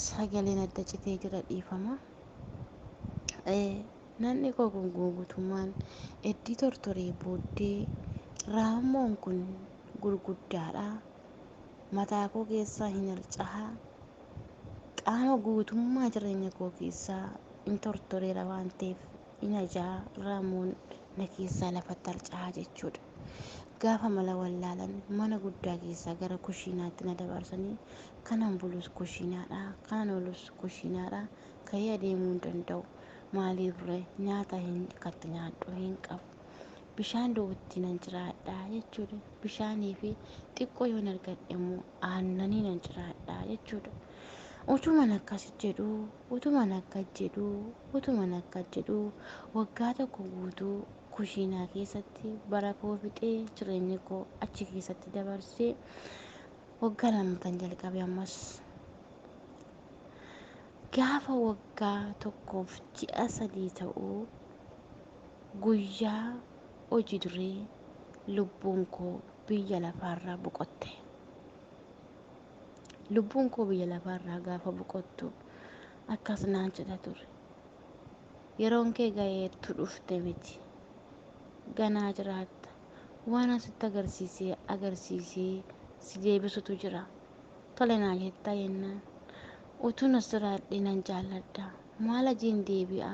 sagaleen adda citee jira dhiifama. Nanni koo kun guutummaan iddii tortoree booddee raammoon kun gurguddaadha. Mataa koo keessaa hin harca'a. Qaama guutummaa jireenya koo keessaa in tortoreera waan ta'eef in ajaa raammoon na keessaa lafatti harca'a jechuudha. Gaafa mala wallaalan mana guddaa keessaa gara kushiinaatti na dabarsanii kanan bulus kushiinaadha, kanan oolus kushiinaadha, ka'ee adeemuu hin danda'u. Maaliifree nyaata katti nyaadhu hin qabu. Bishaan dhoowwitti nan jiraadha jechuudha. Bishaanii fi xiqqoo yoon argadhe immoo aannanii nan jiraadha jechuudha. Utuman akkas jedhu waggaa tokko guutuu kushiinaa keessatti bara koo fixee jireenya koo achi keessatti dabarsee waggaa lamatan jalqabe ammas. Gaafa waggaa tokkoof ji'a 3 ta'uu guyyaa hojii duree lubbuun koo biyya lafaarraa boqotte. Lubbuun koo biyya lafaarraa gaafa boqottu akkas naan jedha ture. Yeroon kee ga'eetu dhufte miti. Ganaa jiraatta. Waan asitti agarsiisee si deebisutu jira. Tole naa jettaa jennaan. Utuun as jiraadhe nan jaalladha. Maal ajiin deebi'a?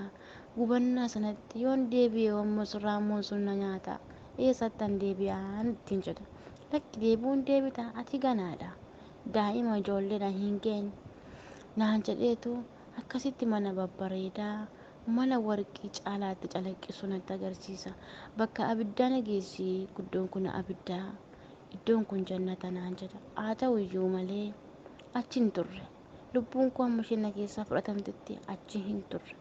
Gubannaa sanatti yoon deebi'e ammas raammoon sun na nyaata. Eessattan deebi'aan ittiin jedha. Lakki deebi'uun deebita ati ganaadha. Daa'ima ijoolleedha hin geenye. Naan jedheetu akkasitti mana babbareedaa mana warqii caalaatti calaqqisu natti agarsiisa. Bakka abiddaa nageessii guddoon kun abiddaa. Iddoon kun jannata naan jedha. Haa ta'u iyyuu malee achi hin turre. Lubbuun koo amma isheen na keessaa fudhatamtetti achi hin turre.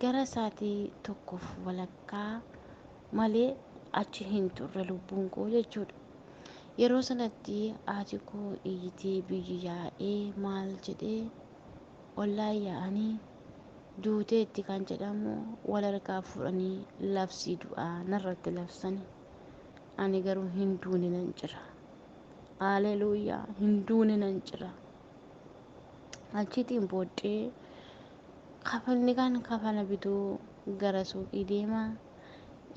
Gara sa'aatii tokkoof walakkaa malee achi hin turre lubbuun koo jechuudha. Yeroo sanatti haati koo iyyitee biyyi yaa'ee maal jedhee ollaan yaa'anii duuteetti kan jedhamu wal harkaa fuudhanii labsii du'aa narratti labsanii. Ani garuu hin duune nan jira. Haleluuyaa, hin duune nan jira. Achitiin booddee kafalli kan kafana bituu gara suuqii deema.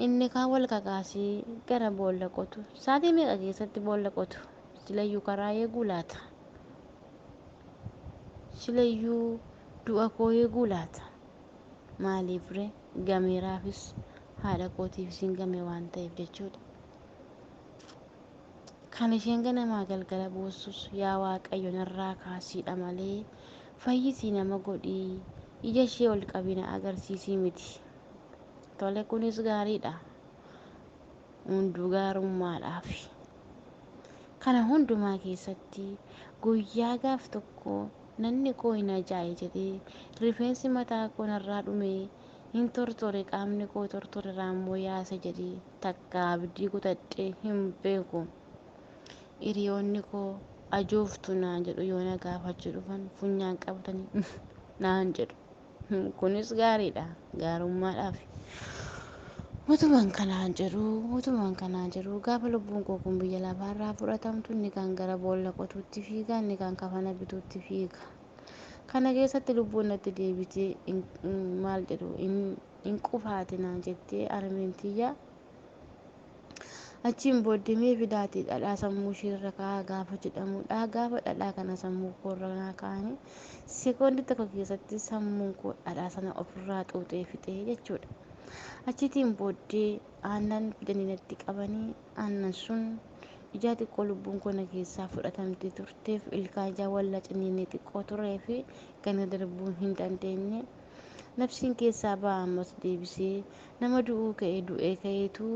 Inni kaan wal kakaasee gara boolla qotu. Sa'aatii meeqa keessatti boolla qotu? Silayyuu karaa eeguu laata? Silayyuu du'a koo eeguu laata? Maaliif ree? Gameeraafis haadha kootiifis hin game waan ta'eef jechuudha. Kan isheen ganamaa galgala boossus yaa Waaqayyo narraa kaasiidha malee fayyisii nama godhii ija ishee ol qabina agarsiisii miti. Tole kunis gaariidha. Hunduu gaarummaadhaaf. Kana hundumaa keessatti guyyaa gaaf tokko nanni koo hin ajaa'i jedhee rifeensi mataa koo narraa dhumee hin tortore qaamni koo tortore raammoo yaase jedhee takka abdii kutadhee hin beeku. Hiriyoonni koo ajooftu naan jedhu yoo na gaafachuu dhufan funyaan qabatanii naan jedhu. Kunis gaariidha. Gaarummaadhaaf. Utuman kanaan jedhu gaafa lubbuun koo kun biyya lafaarraa fudhatamtu inni kan gara boolla qotuutti fiiga, inni kan kafana bituutti fiiga. Kana keessatti lubbuun natti deebitee maal jedhu hin qufaati naan jettee armeentiyyaa. Achiin booddee mee fidaatii dhadhaa sammuu isheerra kaa'aa gaafa jedhamudha. Gaafa dhadhaa kana sammuu koorra naa kaa'anii sekoondii tokko keessatti sammuun koo dhadhaa sana ofirraa xuuxee fixee jechuudha. Achiitiin booddee aannan fidanii natti qabanii aannan sun ijaa xiqqoo lubbuun koo na keessaa fudhatamtee turteef ilkaan ijaa walla ciniinii xiqqoo turee fi gana darbuu hin dandeenye. Nafsiin keessaa ba'a ammas deebisee nama du'ee ka'eetu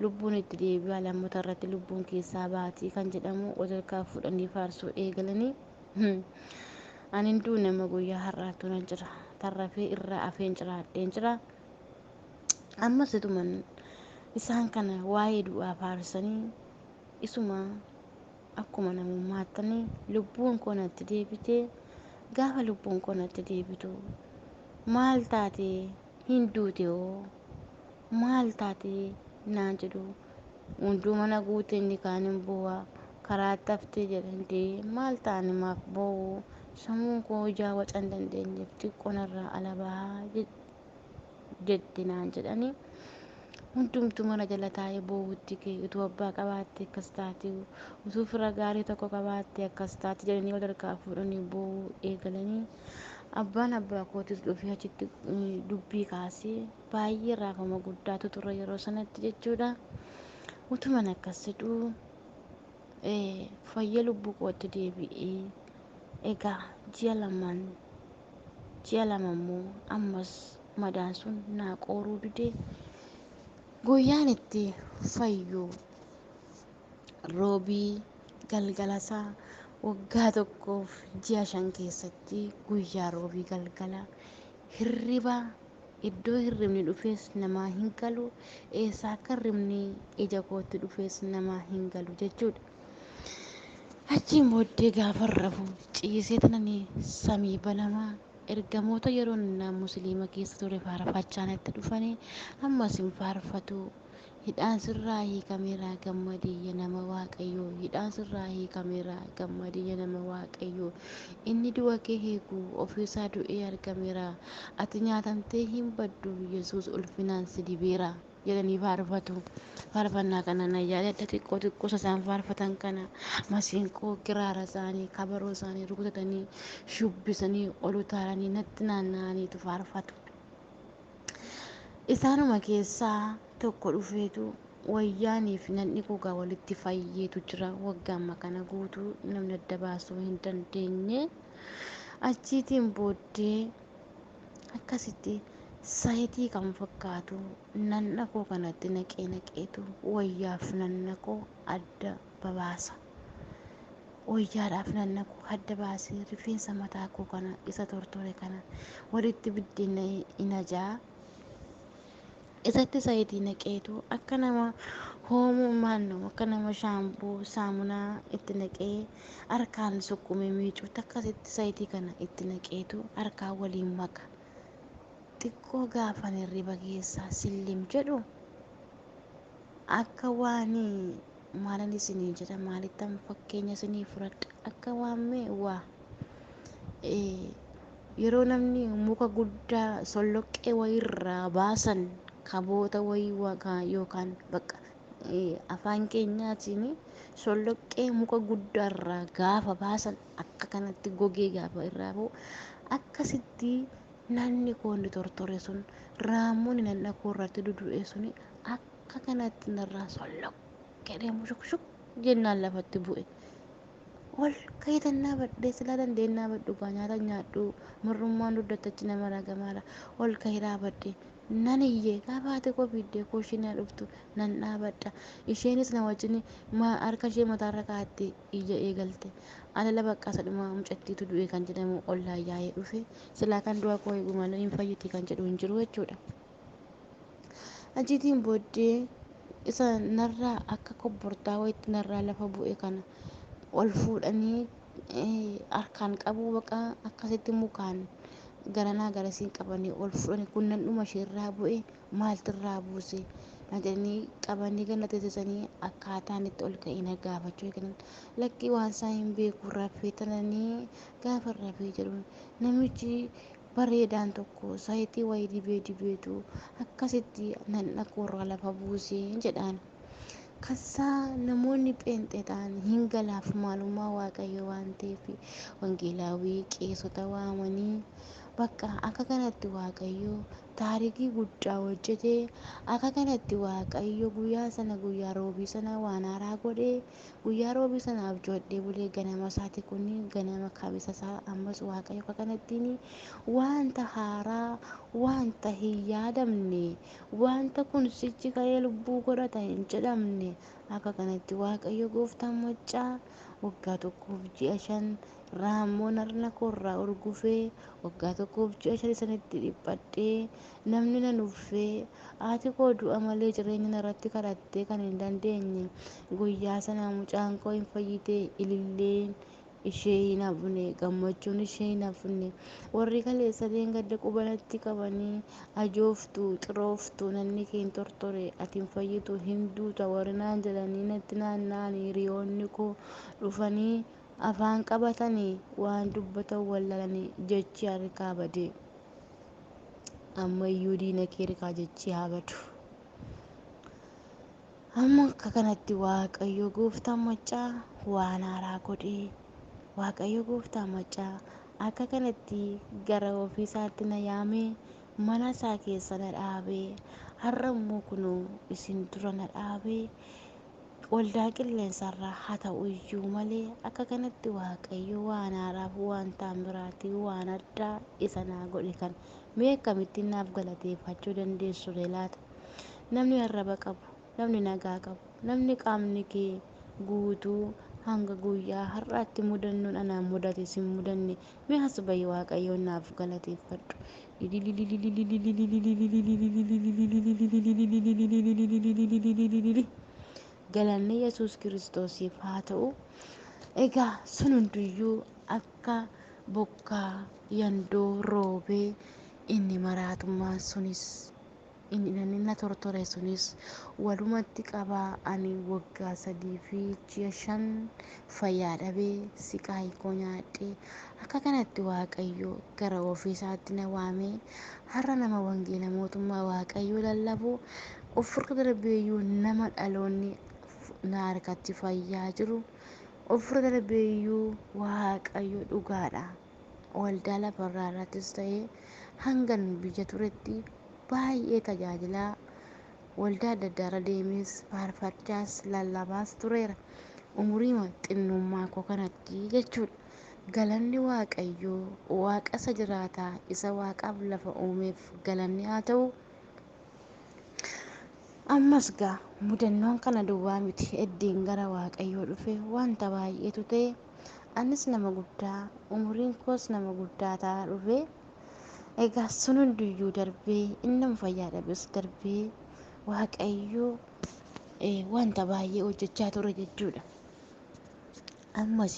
lubbuun itti deebi'a lammata irratti lubbuun keessaa baatii kan jedhamu walharkaa fuudhanii faarsuu eegalanii. Ani hin duune nama guyyaa har'aatu nan jira. Tarrafee irraa afeen jiraadheen jira. Ammas ituman isaan kana waa'ee du'aa faarsanii isuma akkuma namummaattanii lubbuun koo natti deebitee gaafa lubbuun koo natti deebitu maal taate hin duute hoo maal taate naan jedhu hunduu mana guute inni kaan hin bu'a karaatti haftee jedhantee maal taane maaf boo'u sammuun koo hojaa wacan dandeenyeef xiqqoonarraa alabaa jetti naan jedhanii hundumtuu mana jala taa'ee boo'utti kee utuu abbaa qabaatte akkas taate utuu fira gaarii tokko qabaatte akkas taate jedhanii wal harkaa fuudhanii boo'uu eegalanii abbaan abbaa kootis dhufee achitti dubbii kaasee baay'ee raafama guddaatu ture yeroo sanatti jechuudha. Utuman akkas jedhuu fayya lubbuu kootti deebi'ee egaa ji'a lama immoo ammas madaan sun naa qooruu didee guyyaan itti fayyu roobii galgalasaa waggaa tokkoof ji'a 5 keessatti guyyaa roobii galgala hirriba iddoo hirribni dhufees namaa hin galu eessaa akka hirribni ija kootti dhufees namaa hin galu jechuudha. Achiin booddee gaafa rafu ciisee tananii samii banamaa ergamoota yeroo innaa musliima keessa ture faarfachaa natti dhufanii ammas hin faarfatu hidhaan sirraa hiikameeraa gammadiyya nama waaqayyoo hidhaan sirraa hiikameeraa gammadiyya nama waaqayyoo inni du'a kee eegu ofiisaa du'ee argameera ati nyaatamtee hin baddu yesuus ulfinaan si dibeera jedhanii faarfatu. Faarfannaa kana na yaadadha xiqqoo isaan faarfatan kana masiinqoo kiraara isaanii kabaroo isaanii rukutatanii shubbisanii ol utaalanii natti naanna'aniitu faarfatu. Isaanuma keessaa tokko dhufeetu wayyaanii fi nanni gogaa walitti fayyeetu jira waggaamma kana guutuu namni adda baasuu hin dandeenye. Achiitiin booddee akkasitti sayitii kan fakkaatu nanna koo kanatti naqeetu wayyaaf nanna koo adda babaasa. Wayyaadhaaf nanna koo adda baasee rifeensa mataa koo kana isa tortore kana walitti biddeena hin ajaa. Isatti sayitii naqeetu akka nama hoomuu maannoo akka nama shaampuu saamunaa itti naqee harkaan sukkume miicuutti akkasitti sayitii kana itti naqeetu harkaan waliin maka. Xiqqoo gaafan hirriba keessaa sillim jedhu akka waan maalan isinii jedha maalittan fakkeenya isinii fudhadha akka waan waa yeroo namni muka guddaa solloqqee wayirraa baasan kaboota wayii yookaan bakka afaan keenyaatiin solloqqee muka guddaarraa gaafa baasan akka kanatti gogee gaafa irraa ba'u akkasitti nanni koonni tortore sun raammoonni nanna koo irratti dudu'e sun akka kanatti narraa solloqqee deemu shuk jennaan lafatti bu'e. Ol kayitannaa badhee silaa dandeennaa badhugaa nyaata nyaadhu marrummaan duddattachi nama ragamaadha ol kayiraa badhee nan iyyee gaafa haati koo fiiddee koo isheen dhuftu nan dhaabadha isheenis na wajjin harka ishee mataarra kaa'attee iyya eegalte alala baqqaasadhuma mucattiitu du'e kan jedhamu ollaa yaa'ee dhufe silaa kan du'a koo eegu malee hin fayyiti kan jedhu hin jiru jechuudha. Achiitiin booddee isa narraa akka kobbortaa wayitti narraa lafa bu'e kana ol fuudhanii harkaan qabuu baqa akkasitti mukaan garanaa garasiin qabanii ol fuudhanii kun nan dhuma isheerraa bu'e maaltirraa buuse jedhanii qabanii gana teessisanii akkaataan itti ol ka'ee na gaafachuu eegalan lakkii waan isaa hin beeku rafee tananii gaafa rafee jedhu namichi bareedaan tokko sayitii wayii dibeetu akkasitti nan dhaquurraa lafa buusee jedhaan. Kasaa namoonni pheenxee ta'an hin galaaf maalummaa waaqayyo waan ta'eef wangeelaawii qeessota waamanii bakka akka kanatti waaqayyo taarikii guddaa hojjetee akka kanatti waaqayyo guyyaa sana guyyaa roobii sana waan haaraa godhee guyyaa roobii sanaaf joodhee bulee ganama isaati kun ganama kabisa isaa ammas waaqayyo akka kanattiin wanta haaraa wanta hin yaadamne wanta kun sichi ka'ee lubbuu godhata hin jedhamne akka kanatti waaqayyo gooftaan maccaa waggaa tokkoof ji'a 5 raammoon harna koorraa urgufee waggaa tokkoof ji'a 5 sanitti dhiphadhee namni nan uffee haati koo du'a malee jireenya irratti kadhattee kan hin dandeenye guyyaa sana mucaan koo hin fayyitee ililleen ishee hin hafne gammachuun ishee hin hafne warri kaleessadeen gadda qubanatti qabanii ajooftu xirooftu nanni keen tortore ati hin fayyitu hin duuta warri naan jedhanii natti naanna'anii hiriyoonni koo dhufanii afaan qabatanii waan dubbatan wallaalanii jechi harkaa badee ammayyuu diina kee harkaa jechi haa badu. Amma akka kanatti Waaqayyo gooftaan maccaa waan haaraa godhee Waaqayyo gooftaan maccaa akka kanatti gara ofii isaatti na yaamee mana isaa keessa na dhaabee har'a immoo kunoo isin dura na dhaabee waldaa qilleensarraa haa ta'u iyyuu malee akka kanatti Waaqayyo waan haaraaf waan taamiraatiif waan addaa isa naa godhe kan mee akkamittiin naaf galateeffachuu dandeessu laata? Namni arraba qabu, namni nagaa qabu, namni qaamni kee guutuu hanga guyyaa har'aatti mudannoon anaan mudate sin mudanne mee as bahi Waaqayyoon naaf galateeffadhu. Galanni Yesuus Kiristoosiif haa ta'u. Egaa sun hundiyyuu akka bokkaa yandoo roobee inni maraatummaa sunis inni na tortore sunis walumatti qabaa ani waggaa 3 fi ji'a 5 fayyaa dhabee siqaa koo nyaadhee akka kanatti Waaqayyo gara ofii isaatti na waamee har'a nama wangeela mootummaa Waaqayyoo lallabu ofirra darbeeyyuu nama dhaloonni na harkatti fayyaa jiru ofirra darbeeyyuu Waaqayyo dhugaadha. Waldaa lafarraa irrattis ta'ee hangan biyya turetti baay'ee tajaajilaa waldaa adda addaa irra deemes faarfachaas lallabaas tureera umuriima xinnummaa koo kanatti jechuudha. Galanni Waaqayyoo Waaqa isa jiraataa isa Waaqaaf lafa uumeef galanni haa ta'u. Ammas gaa mudannoon kana duwwaa miti eddiin gara Waaqayyoo dhufe wanta baay'eetu ta'e anis nama guddaa umuriin koos nama guddaa ta'aa dhufe. Egaa sun hundiyyuu darbee inni fayyaa dhabes darbee Waaqayyoo wanta baay'ee hojjechaa ture jechuudha. Ammas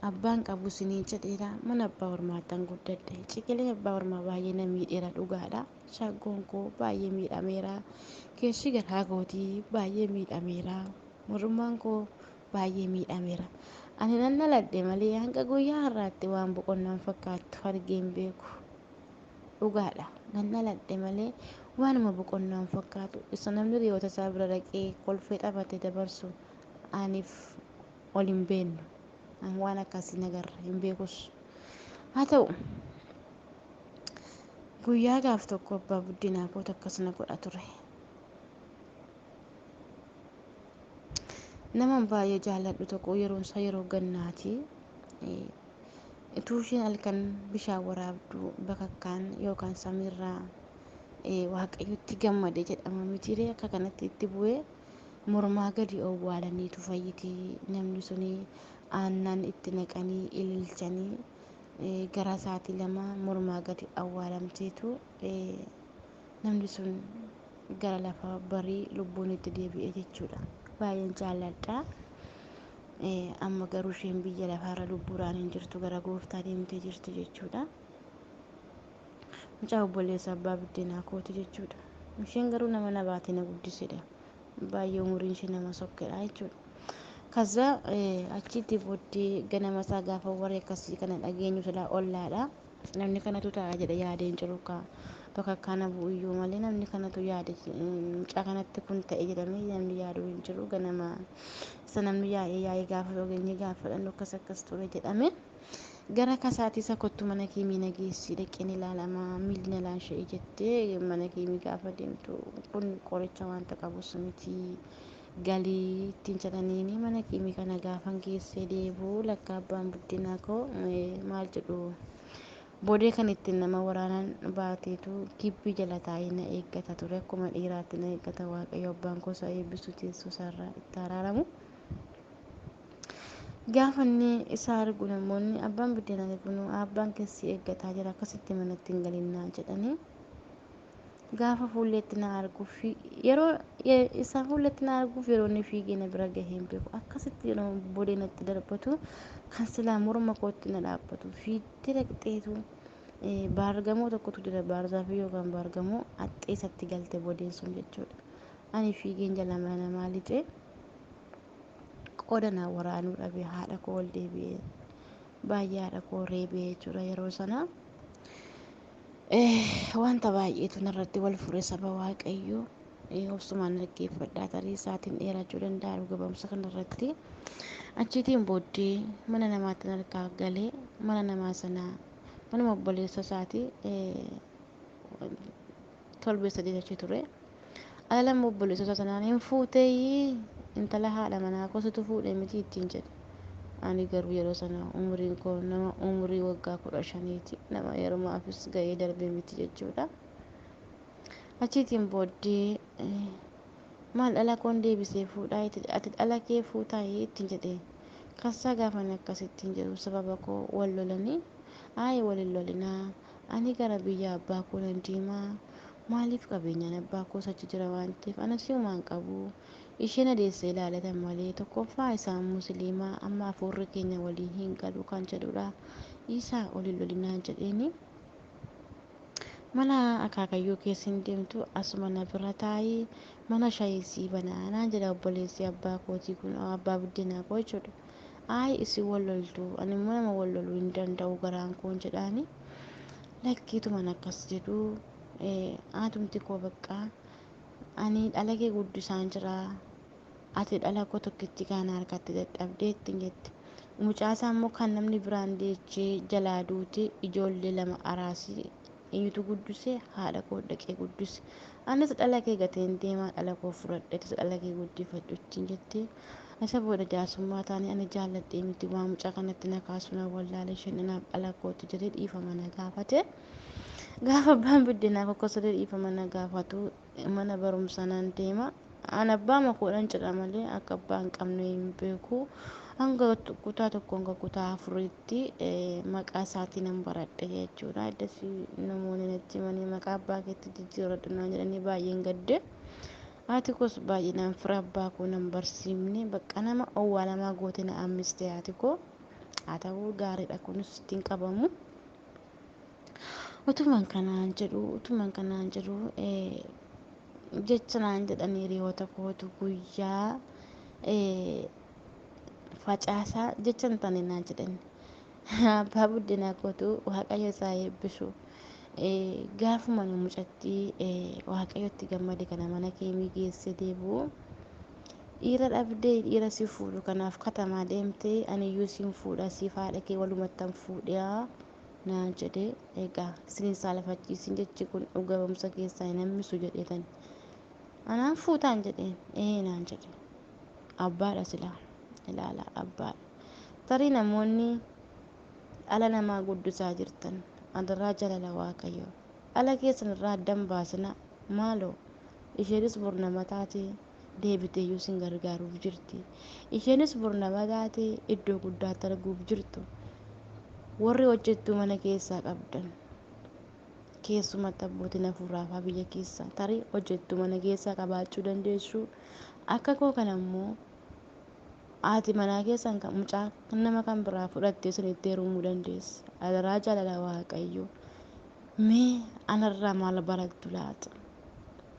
abbaan qabu isinii jedheera mana abbaa hormaattan guddadhe ciqileen abbaa hormaa baay'ee na miidheera dhugaadha. Shaggoon koo baay'ee miidhameera. Keessi garaa kootii baay'ee miidhameera. Mormaan koo baay'ee miidhameera. Ani nan dhaladhe malee hanga guyyaa har'aatti waan boqonnaan fakkaattu argee hin beeku. Dhugaadha. Nan dhaladhe malee waanuma boqonnaan fakkaatu isa namni hiriyoota isaa bira dhaqee kolfee taphatee dabarsu aniif ol hin beeknu. Ani waan akkasii nagarra hin beekus. Haa ta'u guyyaa gaaf tokko abbaa buddeenaa kootu akkas na godha ture. Nama baay'ee jaalladhu tokko yeroon isaa yeroo gannaati. Utuu isheen halkan bishaan waraabdu bakakkaan yookaan samiirraa Waaqayyotti gammade jedhama mitiree akka kanatti itti bu'ee mormaa gadi owwaalaniitu fayyiti namni suni aannan itti naqanii ililchanii gara isaatii lama mormaa gadi awwaalamteetu namni sun gara lafa barii lubbuun itti deebi'e jechuudha. Baay'een jaalladha. Amma garuu isheen biyya lafaarra lubbuudhaan hin jirtu gara gooftaa deemtee jirti jechuudha. Mucaa obboleessa abbaa buddeenaa kooti jechuudha. Isheen garuu nama na baatee na guddisedha. Baay'ee umuriin ishee nama sokkedha jechuudha. Kaza achitti booddee ganama isaa gaafa warri akkasii kana dhageenyu silaa ollaadha. Namni kanatu ta'a jedha yaadee hin jiru bakka kana bu'iyyuu malee namni kanatu yaade mucaa kanatti kun ta'e jedhamee namni yaadu hin jiru ganama isa namni yaa'ee gaafa ogeeyyi gaafadhan akkas ture jedhame. Gara kasaatii isa kottu mana keemii nageessii dhaqeen ilaalama miilli laanshee jettee mana keemii gaafa deemtu kun qoricha wanta qabus miti galii ittiin jedhaniini mana keemii kana gaafan geessee deebi'u lakka abbaan buddeenaa koo maal jedhu boodee kan ittiin nama waraanan baateetu gibbii jala taa'ee na eeggata ture akkuma dhiiraatti na eeggata Waaqayyo abbaan koo isa eebbisu teessoo isaarraa itti araaramu. Gaafa inni isa argu namoonni abbaan buddeenaa kun abbaan keessi eeggataa jira akkasitti manatti hin galinnaa jedhanii gaafa fuulleetti na arguuf yeroo isa fuulleetti na arguuf yeroo inni fiigee na bira gahee hin beeku akkasitti yeroo boodee natti darbatu kan silaa morma kootti na dhaabbatu fiitti dhaqxeetu baargamoo tokkotu jira baarzaafii yookaan baargamoo axxeessatti galte boodeen sun jechuudha. Ani fiigeen jala mana namaa lixee qooda na waraanuu dhabe haadha koo ol deebi'ee baay'ee haadha koo reebee jechuudha yeroo sana. Wanta baay'eetu narratti wal fure saba waaqayyoo. Obsumaan dhaggeeffadhaa tarii isaatiin dheerachuu danda'a gabamsa kanarratti. Achiitiin booddee mana namaatti harkaa galee mana namaa sanaa manuma obboleessa isaatii torbee sadii achi ture. Alalama obboleessa isaa sanaan hin fuutee intala haadha manaa kositu fuudhee miti ittiin jedhe. Ani garuu yeroo sana umriin koo nama umrii waggaa 15ti. Nama yeromaafis ga'ee darbee miti jechuudha. Achiitiin booddee maal dhala koon deebisee fuudhaa ati dhala kee fuutaa ittiin jedhee kassaa gaafan akkasittiin jedhu sababa koo wal lolanii wal hin lolinaa ani gara biyya abbaa koo nan deemaa maaliif qabeenyaan abbaa koo achi jira waan ta'eef anas himumaan qabu isheen adeessee ilaalatan malee tokkoffaa isaan musliimaa amma afuurri keenya waliin hin galu kan jedhudha isaa ol hin lolinaa jedheeni. Mana akaakayyuu keessa hin deemtu asuma na bira taa'ii mana shaayisii banaa jedha obboleessi abbaa kootii kun abbaa buddeenaa koo jechuudha. Isin wal loltu ani immoo nama wal loluu hin danda'u garaan koon jedhaani. Lakkiituman akkas jedhu haatumti koo baqqaa ani dhala kee guddisaan jira ati dhala koo tokkitti kaan harkatti dadhabdee ittiin jette. Mucaasaa immoo kan namni biraan deechee jalaa duute ijoollee lama araasii eenyutu guddise haadha koo dhaqee guddise. Anis dhala kee gateen deemaa dhala koo fudhadheetis dhala kee guddifadhu ittiin jettee. Isa booda jaarsummaa taanii ani jaalladhee miti waan mucaa kanatti na kaasuu na wallaale isheen anaaf dhala kootu jedhee dhiifama na gaafate. Gaafa abbaan buddeenaa kokkosodee dhiifama na gaafatu mana barumsaa nan deema. An abbaa makoodhaan jedha malee akka abbaa hin qabne hin beeku. Hanga kutaa tokko hanga kutaa afuritti maqaa isaatii nan baradhe jechuudha. Eddasi namoonni natti himanii maqaa abbaa keetti jijjiirradhu naan jedhanii baay'een gadde. Haati koos baay'inaan fira abbaa koo nan barsiifne bakka nama owwaalamaa goote na ammiste haati koo. Haa ta'uu gaariidha kunis ittiin qabamu. Utuman kanaan jedhu jecha naan jedhanii hiriyoota kootu guyyaa facaasaa jecha hin taane naan jedhan. Abbaa buddeenaa kootu waaqayyo isaa eebbisu. Gaafuma mucattii waaqayyotti gammade kana mana keemii geesse deebi'u. Dhiira dhabdee dhiira si fuudhu kanaaf katamaa deemtee aniyyuu siin fuudha siif haadha kee walumattan fuudhaa naan jedhee egaa isiniin saalafachiisin jechi kun dhuga ba'umsa keessaa hin hambisu jedheetani. Anaan fuutaan jedheen naan jedhe. Abbaadha silaa ilaala abbaadha. Tarii namoonni dhala namaa guddisaa jirtan adarraa jalala waaqayyoo dhala keessan irraa addan baasina maaloo isheenis bor nama taatee deebiteeyyuu sin gargaaruuf jirti. Isheenis bor nama taatee iddoo guddaatti arguuf jirtu. Warri hojjettuu mana keessaa qabdan keessumatti abbootiin hafuuraafaa biyya keessaa tarii hojjettuu mana keessaa qabaachuu dandeessu. Akka koo kana immoo haati manaa keessan kan mucaa nama kan biraa fudhattee sinitti heerumuu dandeessa. Adaraa jaalala waaqayyoo. Mee anarraa maal barattu laata?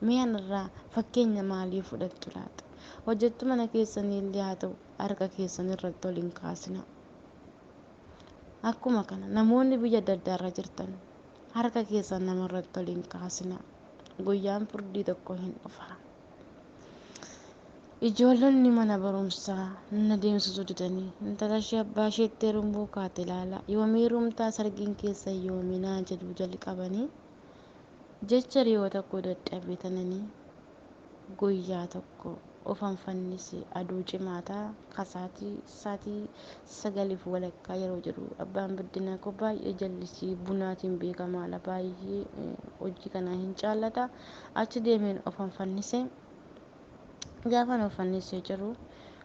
Mee anarraa fakkeenya maalii fudhattu laata? Hojjettuu mana keessanii illee haa ta'u harka keessan irratti ol hin kaasina. Akkuma kana namoonni biyya adda addaarra jirtan harka keessan namarratti ol hin kaasina. Guyyaan furdii tokko hin dhufa. Ijoollonni mana barumsaa na deemsisuu didanii intala ishee abbaa isheetti heerumuu kaate ilaala. Yoomii heerumtaa sargiin keessa yoominaa jedhu jalqabanii jecha hiriyoota koo dadhabsiisanii guyyaa tokko ofan fannise aduu cimaataa kasaatii saatii 9:00 yeroo jedhu abbaan buddeenaa koo baay'ee jallisii bunaatiin beekamaadha baay'ee hojii kana hin jaallata. Achi deemeen ofan fannise. Gaafan of fannisee jiru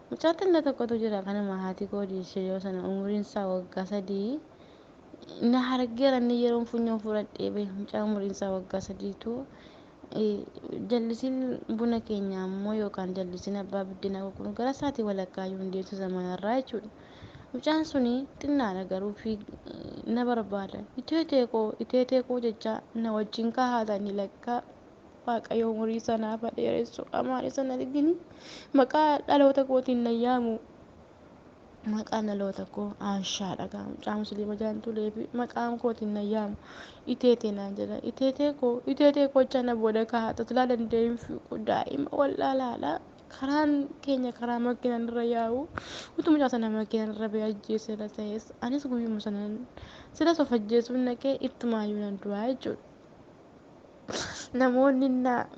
mucaa xinnaa tokkotu jira kanuma haati koo deessee yoo sana umriin isaa waggaa 3 na hargeera inni yeroon funyoon fudhadhee bahe mucaa umriin isaa waggaa 3tu jallisiin buna keenya ammoo yookaan jallisiin abbaa buddeenaa kun gara isaatii walakkaa yoo deemtu zamanarraa jechuudha. Mucaan suni xinnaadha garuu fi na barbaada. Iteetee koo jecha na wajjin kaa'atanii lakkaa waaqayyo umurii sanaaf dheeressu amaale sana argini maqaa dhaloota kootiin na yaamu maqaan dhaloota koo Aanshaadha gaa mucaa musliima jaantulee fi maqaan kootiin na yaamu Iteetee naan jedha. Iteetee koo jana booda kaa'ata tilaa dandeenyu fi daa'ima wallaalaadha. Karaan keenya karaa makiinaan irra yaa'u utuu mucaa sana makiinaan irra ba'ee ajjeeseera ta'es anis guyyuma sanaan silas of ajjeesuun naqee ittumaayyuu nan du'aa jechuudha. Namoonni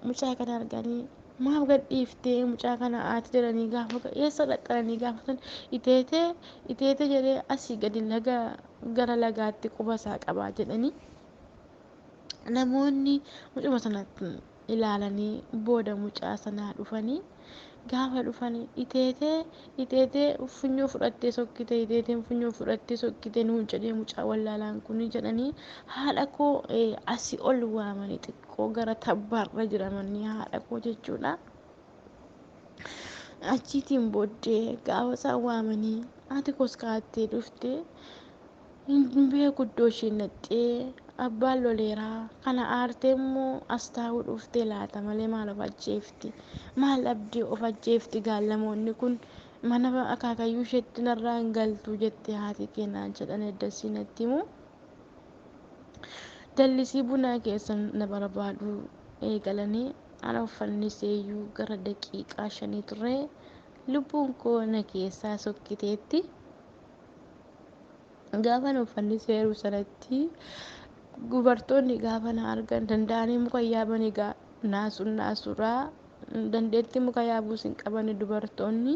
mucaa kana arganii maaf gadhiiftee mucaa kana haati jedhanii gaafa eessa dhaqqananii gaafatan iteetee jedhee asii gadi gara lagaatti quba isaa qabaa jedhanii namoonni mucuma sanatti ilaalanii booda mucaa sanaa dhufanii gaafa dhufanii iteetee funyoo fudhattee sokkite iteeteen funyoo fudhattee sokkite nuun jedhee mucaa wallaalaan kun jedhanii haadha koo asii ol waamanii xiqqoo gara tabbaarra jiramanii haadha koo jechuudha. Achiitiin booddee gaafa isaan waamanii haati koos kaattee dhuftee hin beeku iddoo isheen naqxee abbaan loleeraa kana aartee immoo as taa'uu dhuftee laata malee maal of ajjeefti maal dhabdee of ajjeefti gaallamoonni kun mana akaakayyuu isheetti narraa hin galtuu jettee haati kennaan jedhan eddasii natti himu. Dallisii bunaa keessa na barbaadu eegalanii ana uffanniseeyyuu gara daqiiqaa 5 turre lubbuun koo na keessaa sokkiteetti. Gaafa na uffanniseeru sanatti dubartoonni gaafa na argan danda'anii muka yaaban egaa naasuraa dandeetti muka yaabuus hin qaban dubartoonni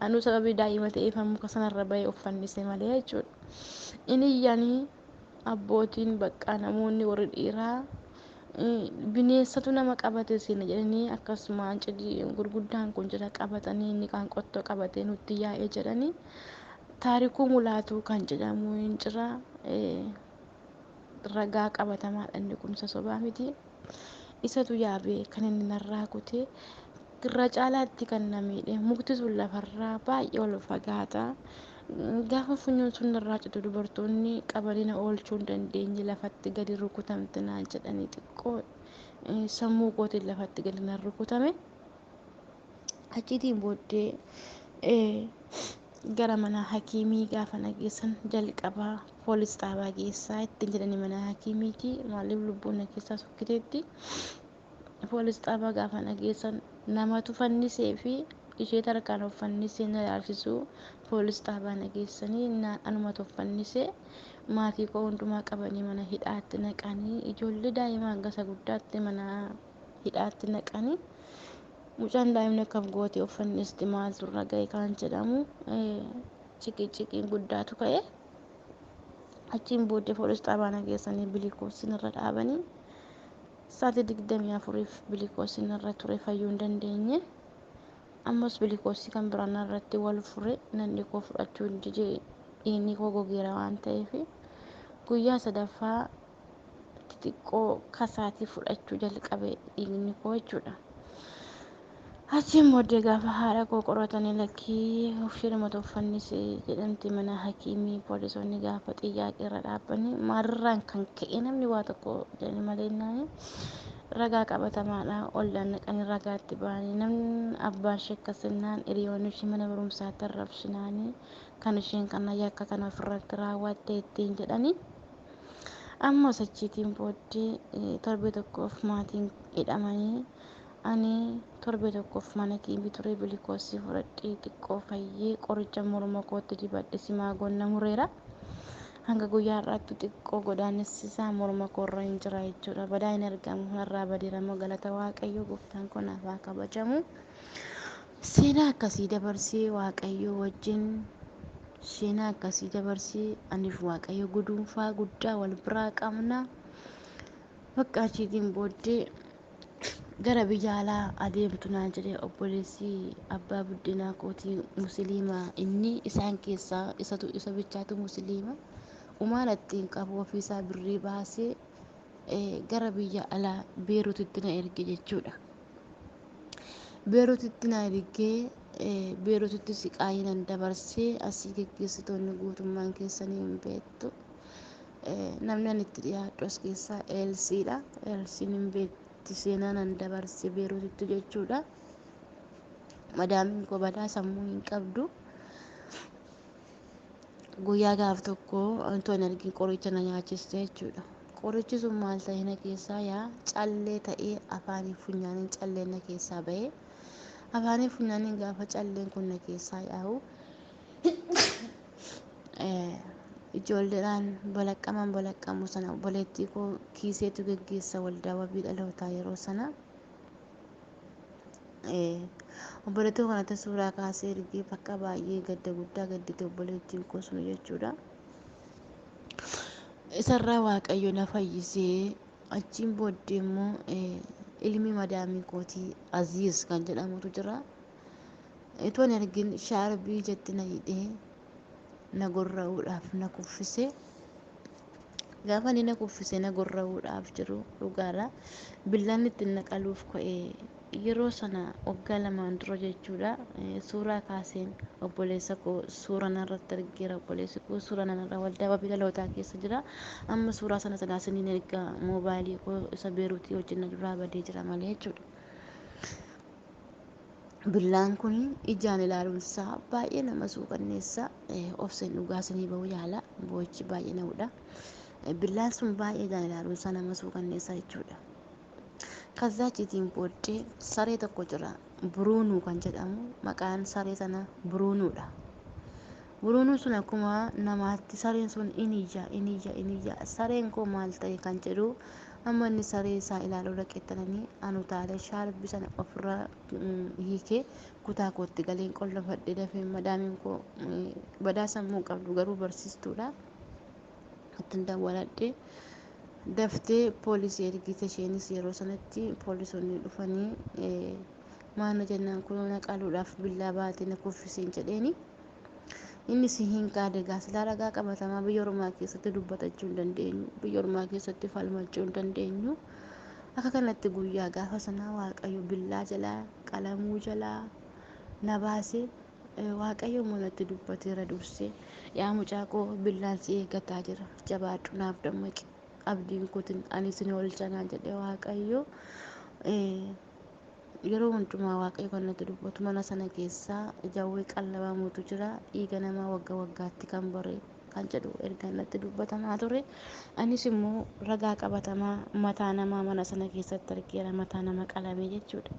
anuu sababii daa'ima ta'eef muka sanarra bahee uffannise malee jechuudha. Inni iyyanii abbootiin bakka namoonni warri dhiiraa bineensatu nama qabate sina jedhanii akkasumaan cidii gurguddaan kun jira qabatanii inni kan qottoo qabatee nutti yaa'ee jedhanii taarikuu mulaatuu kan jedhamu hin jira. Ragaa qabatamaadha inni kun sobaa miti. Isatu yaabee kan inni narraa kutee irra caalaatti kan na miidhe mukti sun lafarraa baay'ee ol fagaata. Gaafa funyoon sun narraa citu dubartoonni qabanii na oolchuu hin dandeenye lafatti gadi rukutamte naan jedhanii xiqqoo sammuu kootiin lafatti gadi nan rukutame. Achiitiin booddee gara mana hakiimii gaafa na geessan jalqabaa poolis xaabaa geessaa ittiin jedhanii mana hakiimiiti maaliif lubbuun na keessaa sokkiteetti. Poolis xaabaa gaafa na geessan namatu fannisee fi ishee tarkaan of fannisee na ilaalchisu poolis xaabaa na geessanii anumatu of fannisee maatii koo hundumaa qabanii mana hidhaatti naqanii ijoollee daa'imaa hanga guddaatti mana hidhaatti naqanii. Mucaan daa'imni akkam gootee of fannisti maaltu irra ga'e kan jedhamu ciqiin guddaatu ka'e. Achiin booddee poolis xaabaa na geessanii bilikoosiin irra dhaabanii sa'aatii 24f bilikoosiin irra ture fayyuu hin dandeenye. Ammas bilikoosii kan biraan irratti wal fure namni koo fudhachuu hin didee dhiigni koo gogeera waan ta'eef guyyaa sadaffaa xixiqqoo kasaatii fudhachuu jalqabe dhiigni koo jechuudha. Achiin booddee gaafa haadha koo qoratanii lakkii isheenuma uffannise jedhamti mana hakiimii poolisoonni gaafa xiyyaaqee irra dhaabbanii maalirraan kan ka'e namni waa tokko jedhanii malee naani ragaa qabatamaadha ollaan naqanii ragaatti ba'anii namni abbaan ishee akkasinnaan hiriyoonni ishee mana barumsaatti arrabsinaanii kan isheen kana yakka kana ofirratti raawwatte ittiin jedhanii. Amma achiitiin booddee torbee tokkoof maatiin hidhamanii ani torbee tokkoof mana hakiimii ture bilikoosii fudhadhee xiqqoo fayyee qoricha morma kootti dibadhe simaagoon na mureera. Hanga guyyaa har'aatti xiqqoo godaannisisaa morma koorra hin jira jechuudha. Badaa hin argamu har'aa badeeramoo galata waaqayyoo gooftaan kun naaf haa kabajamu. Seenaa akkasii dabarsee waaqayyoo wajjin seenaa akkasii dabarsee aniif waaqayyo guduunfaa guddaa wal biraa qabna. Bakka achiitiin booddee gara biyya alaa adeemtu naan jedhee obboleessi abbaa buddeenaa kootii musliimaa inni isaan keessaa isa bichaatu musliima umaan ittiin qabu ofiisaa birrii baasee gara biyya alaa beeruutitti na erge jechuudha. Beeruutitti na ergee beeruutitti siqaayii nan dabarsee asii geggeessitoonni guutummaan keessanii hin beektu. Namni ani itti dhiyaadhu as keessaa eelsiidha. Eelsiin hin beektu. Seenaa nan dabarse beeruutitti jechuudha. Madaamiin koo badaa sammuu hin qabdu. guyyaa gaaf tokko wantoonni argin qoricha na nyaachiste jechuudha. Qorichi sun maal ta'e na keessaa yaa callee ta'ee afaanii funyaaniin calleen na keessaa ba'ee afaanii funyaaniin gaafa calleen kun na keessaa yaa'u ijoolleedhaan balaqqamu sana obboleettii koo kiiseetu geggeessa waldaa wabii dhalootaa yeroo sana obboleettii koo kanatti suuraa kaasee ergee bakka baay'ee gadda guddaa gaddite obboleettiin koo sun jechuudha. Isarraa waaqayyo na fayyisee achiin booddee immoo ilmi madaamii kootii Aziiz kan jedhamutu jira. Itoon ergin shaarbii jetti na hidhee na gorra'uudhaaf na kuffise. Gaafa inni na kuffise na gorra'uudhaaf jiru dhugaadha. Billaan ittiin naqaluuf ka'ee yeroo sana waggaa lamaan dura jechuudha. Suuraa kaaseen obboleessa koo suura narratti argeera. Obboleessi koo suura nanarra waldaa wabii dhalootaa keessa jira. Amma suuraa sana sanaasiniin erga moobaayilii koo isa beeruutii wajjin na duraa badee jira malee jechuudha. Billaan kun ijaan ilaaluunsaa baay'ee nama suuqanneessa. Obseen dhugaasinii ba'uu yaala. Boo'ichi baay'ee na'udha. Billaan sun baay'ee ijaan ilaaluunsaa nama suuqanneessa jechuudha. Kazaachitiin booddee saree tokko jira. Buruunuu kan jedhamu maqaan saree sana buruunuudha. Buruunuun sun akkuma namaatti sareen sun iniyya sareen koo maal ta'e kan jedhu amma inni saree isaa ilaaluu dhaqeettananii anutaalee shaarbii sana ofirra hiikee kutaa kootti galeen qollofadhee dafee madaamiin koo badaa sammuu qabdu garuu barsiistuudha. Ittiin dawwaladhee daftee poolisii ergite isheenis yeroo sanatti poolisoonni dhufanii maana jennaan kun naqaluudhaaf billaa baatee na kuffiseen jedheeni. Inni si hin qaade silaa ragaa qabatamaa biyya ormaa keessatti dubbatachuu hin dandeenyu. Biyya ormaa keessatti falmachuu hin dandeenyu. Akka kanatti guyyaa gaafa sanaa waaqayyo billaa jalaa qalamuu jalaa na baasee waaqayyo mul'atti dubbateera dursee yaa mucaa koo billaan si eeggataa jira jabaadhu naaf dammaqi abdiin kutin ani sin oolchanaa jedhee waaqayyo yeroo hundumaa waaqayyo kan natti dubbatu mana sana keessaa jawwee qallabamuutu jira dhiiga namaa waggaatti kan bare kan jedhu erga natti dubbatamaa ture. Anis immoo ragaa qabatamaa mataa namaa mana sana keessatti argeera mataa nama qalamee jechuudha.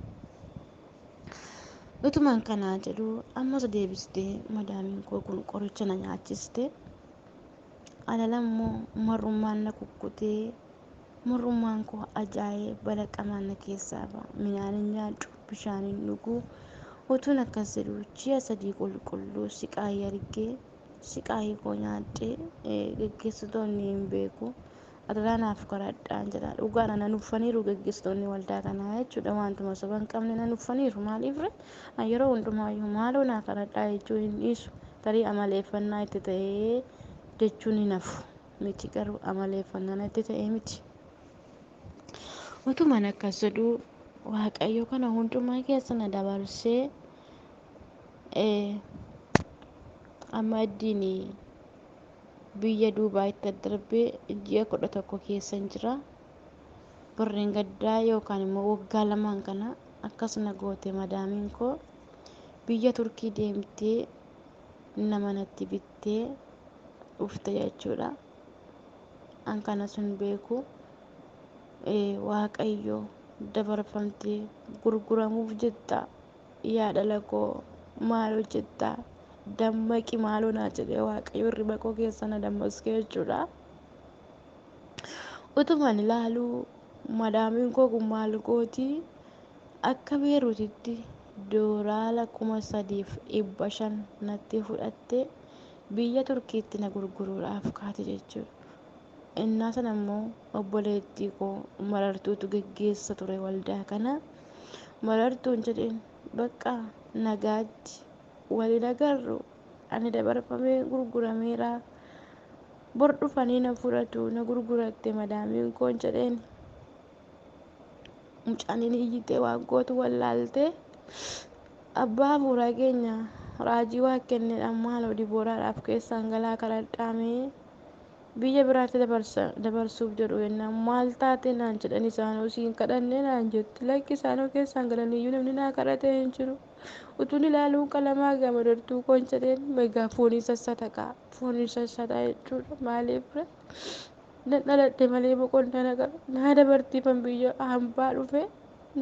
Utumaan kanaa jedhu ammas deebistee madaamiin koo kun qoricha na nyaachiste. Alalammoo marrummaan na kukkutee marrummaan koo ajaa'ee balaqqamaan na keessaa ba'a. Midhaan hin nyaadhu bishaan hin dhuguu utuun akkas jedhu ji'a 3 qulqulluu siqaayii argee siqaayii koo nyaadhee geggeessitoonni hin beeku. Adaraanaaf kadhadhaan jedha dhugaadha nan uffaniiru geggeessitoonni waldaa kanaa jechuudha. Wantuma soba hin qabne nan uffaniiru maaliif yeroo hundumaayyuu maaloo naa kadhadhaa jechuu hin dhiisu. Tarii amaleeffannaa itti ta'ee jechuun hin hafu miti garuu amaleeffannaa itti ta'ee miti. Utumaan akkas jedhu waaqayyo kana hundumaa keessa na dabarsee amma iddiin biyya Duubaayitti darbee ji'a 11 keessa jira. Barreen gaddaa yookaan immoo waggaa lamaan kana akkasuma goote madaamiin koo biyya Turkii deemtee nama natti bittee dhufte jechuudha. An kana sun beeku waaqayyo dabarfamtee gurguramuuf jetta yaa dhala koo maal hojjettaa dammaqi maaloo naa jedhee waaqayyo hirriba koo keessa na dammaskee jechuudha. Utumaan ilaaluu madaamiin koo kun maal gooti akka beeruutitti doolaara 3,500 natti fudhattee biyya Turkiitti na gurguruudhaaf kaate jechuudha. Innaa sana immoo obboleettii koo marartuutu geggeessa ture waldaa kana. Marartuun jedheen bakka nagaatti waliin agarru ani dabarfamee gurgurameera bor dhufanii na fudhatu na gurguratte madaamiin koo jedheen. Mucaan inni iyyitee waan gootu wallaaltee abbaa hafuuraa keenya raajii waa kennedhaan maaloo Dibooraadhaaf keessaan galaa kadhadhaamee biyya biraatti dabarsuuf jedhu yennaan maal taate naan jedhan isaanoo siin kadhannee naan jetti lakki isaanoo keessaan galaniiyyuu namni naa kadhatee hin jiru. utuun ilaaluun qalamaa gamadortuu koon jedheen meegaa foonii sassataqa foonii sassataa jechuudha maaliif nan dhaladhe malee boqonnaa nagar naa dabartiifan biyya hambaa dhufe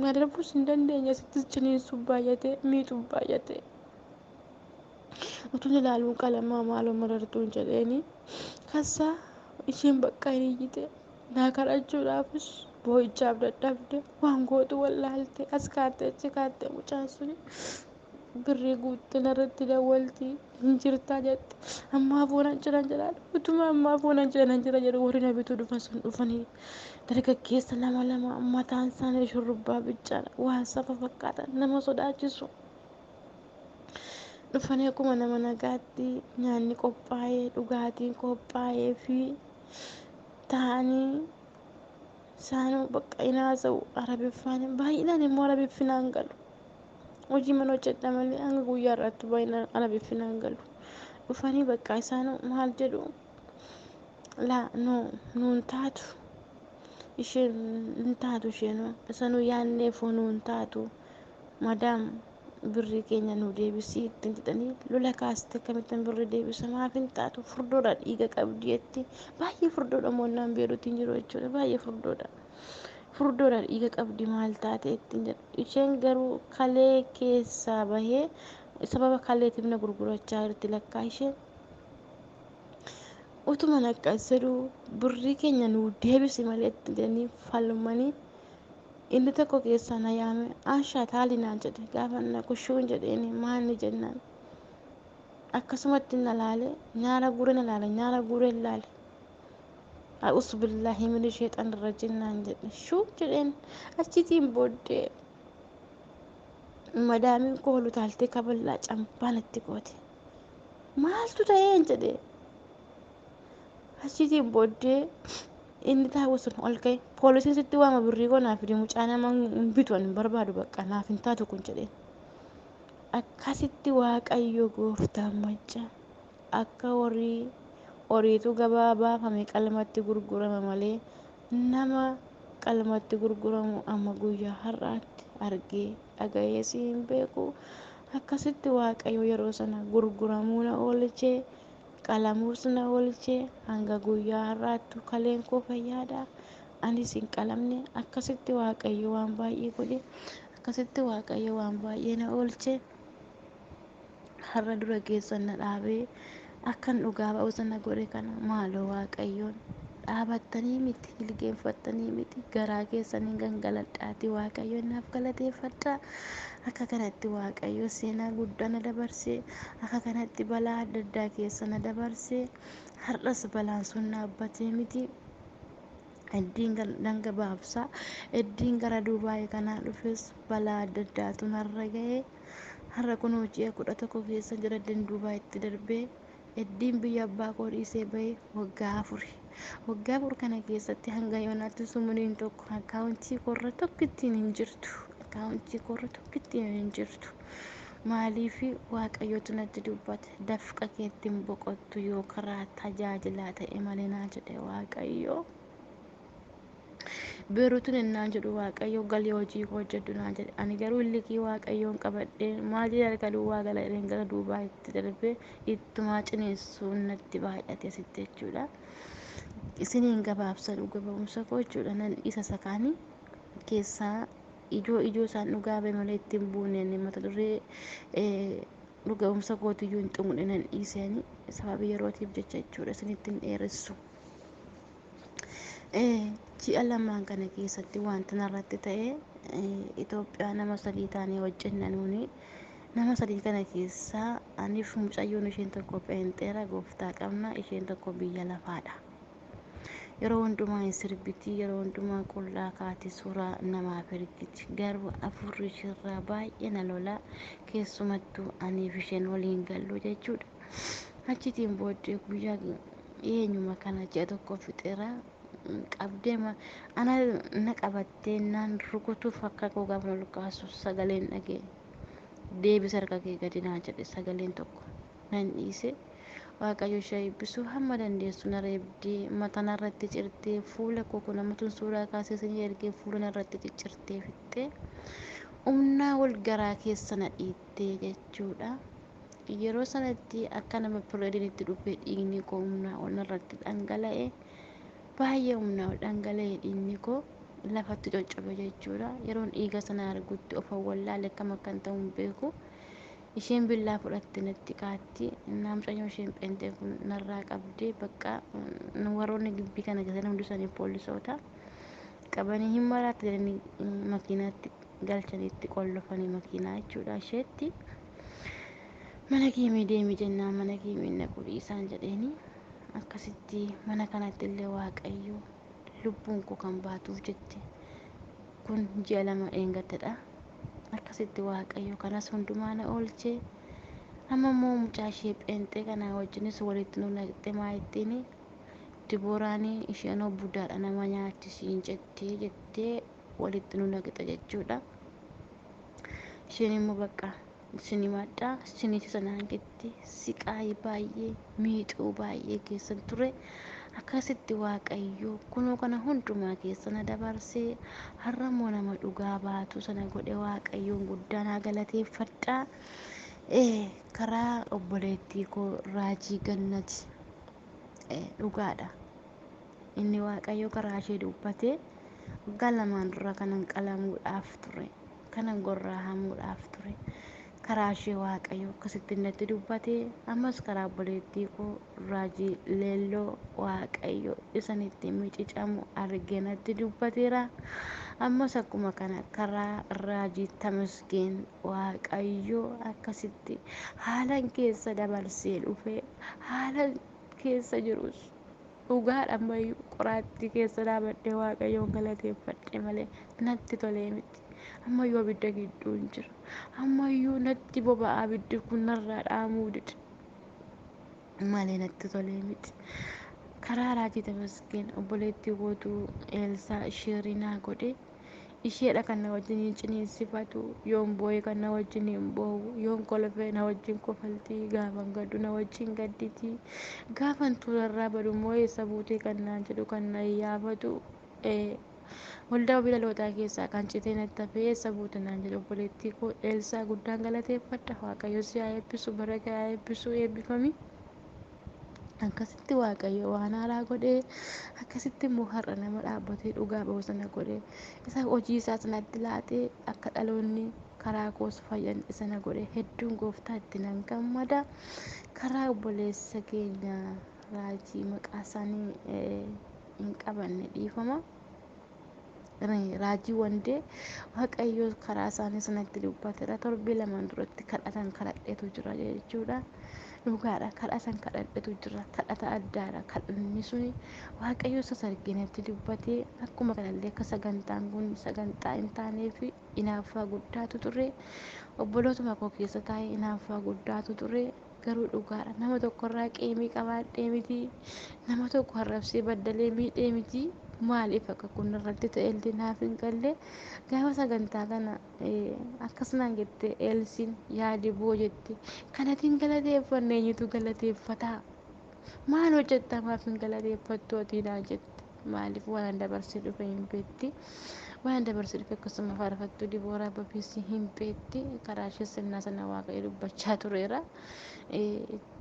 na darbus hin dandeenye sittis ciniinsuun baay'ate miixuun baay'ate utuun ilaaluun qalamaa maaloo marartuun jedheeni kassaa isheen bakka hin iyyite naa kadhachuudhaafis boo'ichaaf dadhabde waan gootu wallaalte as kaatte achi kaatte mucaan suni birrii guutte narratti dawwalti hin jirtaa jette ammaa foonan jiran jedhaan utuma ammaa foonan jiran jira jedhu warri na bituu dhufan sun dhufanii dargaggeessa lama mataan isaanii shurrubbaa biccaadha waan safa fakkaatan nama sodaachisu dhufanii akkuma nama nagaatti nyaanni qophaa'ee dhugaatiin qophaa'ee fi ta'anii isaanuu bakka hin haasa'u arabiffaan baay'inaan immoo arabiffinaan galu hojii mana hojjedha malee hanga guyyaa irratti baay'inaan arabiffinaan galu dhufanii bakka isaanuu maal jedhu laa nuun taatu isheen hin taatu isheenuu isanuu yaanneefuu nuun taatu madaam birrii keenya nu deebisii ittiin jedhanii lola kaaste akkamittan birrii deebisa maaf hin taatu furdoodha dhiiga qabdi jetti baay'ee furdoodha moonnaan beeruutiin jiru jechuudha baay'ee furdoodha dhiiga qabdi maal taate ittiin jedhu isheen garuu kalee keessaa bahee sababa kaleetiif na gurgurachaa jirti lakkaa isheen utuma akkas jedhu birrii keenya nu deebisi malee ittiin jedhanii falmanii inni tokko keessaa na yaame ashaa taalinaan jedhe gaafa na kushuun jedheeni maanni jennaan akkasumatti na laale nyaara gure laale a'uus billaahi min sheexan irra jennaan jedhe shuu jedheen achitiin booddee madaamiin koo lutaaltee kaballaa campaan itti goote maaltu ta'een jedhe achitiin booddee inni taa'u sun ol ka'e poolisiin sitti waama birrii koo naaf fidi mucaa nama hin bitu ani hin barbaadu bakka naaf hin taatu kun jedheen akkasitti waaqayyo gooftaan macca akka horiitu gabaa baafame qalmatti gurgurama malee nama qalmatti gurguramu amma guyyaa har'aatti argee dhaga'ees hin beeku akkasitti waaqayyo yeroo sana gurguramuu na oolchee qalamuus na oolchee hanga guyyaa har'aatti kaleen koo fayyaadha anis hin qalamne akkasitti waaqayyo waan baay'ee godhe akkasitti waaqayyo waan baay'ee na oolchee har'a dura keessan na dhaabee akkan dhugaa ba'u sana godhe kana maaloo waaqayyoon dhaabattanii miti hilgeeffattanii miti garaa keessanii gangaladhaati waaqayyoon naaf galateeffadhaa akka kanatti waaqayyo seenaa guddaa na dabarsee akka kanatti balaa adda addaa keessa na dabarsee har'as balaan sun dhaabbatee miti eddiin danga baabsaa eddiin gara duubaayee kanaa dhufes balaa adda addaatu narra ga'ee har'a kun hojii 11 keessa jira duubaa itti darbee eddiin biyya abbaa koo dhiisee bahee waggaa afur kana keessatti hanga yoonaatti sumuliin tokko akkaawuntii koorra tokkittiin hin jirtu maaliif waaqayyotu natti dubbate dafqa keettiin boqottu yoo karaa tajaajilaa ta'e malee naa jedhe waaqayyo beeruutuun ennaan jedhu waaqayyo galii hojii hojjedhu naa jedhe ani garuu illikii waaqayyoon qabadhee maatii harka duwwaa galadheen gara duubaa itti darbee ittumaa cineessuun natti baay'ate asitti jechuudha isiniin gabaabsa dhuga ba'umsa koo jechuudha nan isa sakaanii keessaa ijoo isaan dhugaa ba'e malee ittiin buuneen mata duree dhuga ba'umsa kootiyyuu hin xumudhe nan dhiiseeni sababii yerootiif jecha jechuudha isinittiin dheeressu ji'a lamaan kana keessatti wanti narratti ta'e Itoophiyaa nama 3 taanee hojjennanuuni nama 3 kana keessaa aniif mucayyoon isheen tokko pheenxeera gooftaa qabna isheen tokko biyya lafaadha yeroo hundumaa hin sirbiti yeroo hundumaa qullaa kaati suuraa namaaf ergiti garuu afurri ishirraa baay'ee na lola keessumattuu aniif isheen waliin gallu jechuudha achitiin booddee guyyaa eenyuma kana ji'a tokko fixeera qabdeema ana na qabattee naan rukutuuf akka koo gaafa ol kaasu sagaleen dhagee deebisa harka kee gadi naa jedhe sagaleen tokko nan dhiise waaqayyo ishee eebbisuu hamma dandeessu na reebdee mata narratti cirtee fuula koo kun namatuun suuraa kaasee isin ergee fuula narratti ciccirtee fixxee humnaa ol garaa keessa na dhiittee jechuudha. Yeroo sanatti akka nama pireedinitti dhufee dhiigni koo humnaa ol narratti dhangala'e, baay'ee humnaa ol dhangala'e dhiigni koo lafatti coccobe jechuudha. Yeroon dhiiga sana argutti of wallaalee akkam akkan ta'u hin beeku. Isheen billaa fudhatte natti qaatti. Mucayyoo isheen pheenxee kun narraa qabdee bakka warroonni gibbii kana keessa hundi isaanii poolisoota qabanii hin maraatti jedhanii makiinaatti galchaniitti qollofanii makiinaa jechuudha. Isheetti mana kiimii deemi jennaan mana kiimii naquu dhiisaan jedheeni akkasitti mana kanatti illee waaqayyo lubbuun koo kan baatuuf jette kun ji'a lama eeggattedha. Akkasitti waaqayyo kanas hundumaa na oolchee amma immoo mucaa ishee pheenxee kanaa wajjinis walitti nu naqxe maayittiin Dibooraanii isheen buddaadha nama nyaachisiin jettee walitti nu naqxe jechuudha. Isheen immoo bakka isinii maddaa isiniiti sanaan jetti siqaayii baay'ee miixuu baay'ee keessan ture. Akkasitti waaqayyo kunoo kana hundumaa keessa na dabarsee har'a immoo nama dhugaa baatu sana godhe waaqayyoon guddaa naa galateeffadhaa. Karaa obboleettii koo Raajii Gannati dhugaadha. Inni waaqayyo karaa ishee dubbatee waggaa lamaan dura kanan qalamuudhaaf ture, kanan gorraa hamuudhaaf ture. Karaa ishee waaqayyo akkasitti natti dubbatee ammas karaa obboleettii koo Raajii Leelloo waaqayyo isanitti micicamu argee natti dubbateera. Ammas akkuma kana karaa Raajii Tamasgeen waaqayyo akkasitti haalan keessa dabarsee dhufee haalan keessa jirus dhugaadha. Ammayyuu qoraattii keessa dhaabadhee waaqayyoon galateeffadhe malee natti tolee miti. Ammayyuu abidda gidduun jira. Ammayyuu natti boba'aa abiddi kun narraa dhaamuu dide malee natti tolee miti. Karaa Raajii Tamasgeen obboleettii kootuu Eelsaa Sheerinaa godhe isheedha kan na wajjin ciniinsifatu, yoon boo'ee kan na wajjin hin boo'u, yoon kolfee na wajjin kofaltii, gaafan gaddu na wajjin gadditi, gaafan tuurarraa badu immoo eessa buutee kan naan jedhu kan na iyyaafatu waldaa ofii dhalootaa keessaa kan citee natti hafee eessa buute naan jedhu obboleettii koo Eelsaa guddaan galateeffadha. Waaqayyo si haa eebbisu, bara kee haa eebbisu, eebbifami. Akkasitti waaqayyo waan haaraa godhee akkasitti immoo har'a nama dhaabbatee dhugaa ba'u sana godhee isa hojii isaa sanatti laatee akka dhaloonni karaa koos fayyan sana godhe hedduun gooftaa itti nan gammada. Karaa obboleessa keenya Raajii maqaa isaanii hin qabanne dhiifama. Raajii Wandee waaqayyo karaa isaanii sanatti dubbateera. Torbee lamaan duratti kadhatan kadhadheetu jira jechuudha. Dhugaadha, kadhatan kadhadheetu jira. Kadhata addaadha. Kadhanni suni waaqayyo isa sarginatti dubbatee akkuma kanallee akka sagantaan kun sagantaa hin taanee fi hinaaffaa guddaatu ture. Obbolootuma koo keessa taa'ee hinaaffaa guddaatu ture. Garuu dhugaadha. Nama tokkorraa qeemii qabaadhee miti. Nama tokko arrabsee baddalee miidhee miti. Maaliif akka kun irratti ta'e illee naaf hin galle. Gaafa sagantaa kana akkasumaan jettee Eelsiin yaadi boo jette kanatiin galateeffanne eenyutu galateeffataa? Maal hojjetta maaf hin galateeffattu atiidhaa jette. Maaliif waan dabarsee dhufe hin beekti. Waan dabarsee dhufe akkasuma faarfattuu Dibooraa Babeessii hin beekti. Karaa ishee sirnaa sana waaqayyo dubbachaa tureera.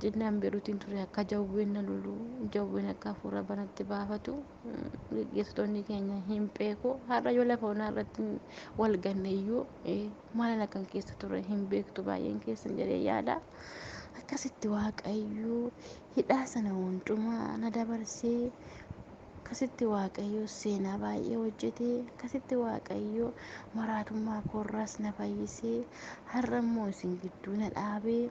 Jennaan beeruutiin ture akka jawween na lolu, jawween akka hafuura banatti baafatu gaggeessitoonni keenya hin beeku. Har'a yoo lafa onaa irratti wal ganne iyyuu maal akkan keessa ture hin beektu baay'een keessan jedhee yaada. Akkasitti waaqayyo hidhaa sana hundumaa na dabarsee akkasitti waaqayyo seenaa baay'ee hojjetee akkasitti waaqayyo maraatummaa koorraas na fayyisee har'a immoo isin gidduu na dhaabee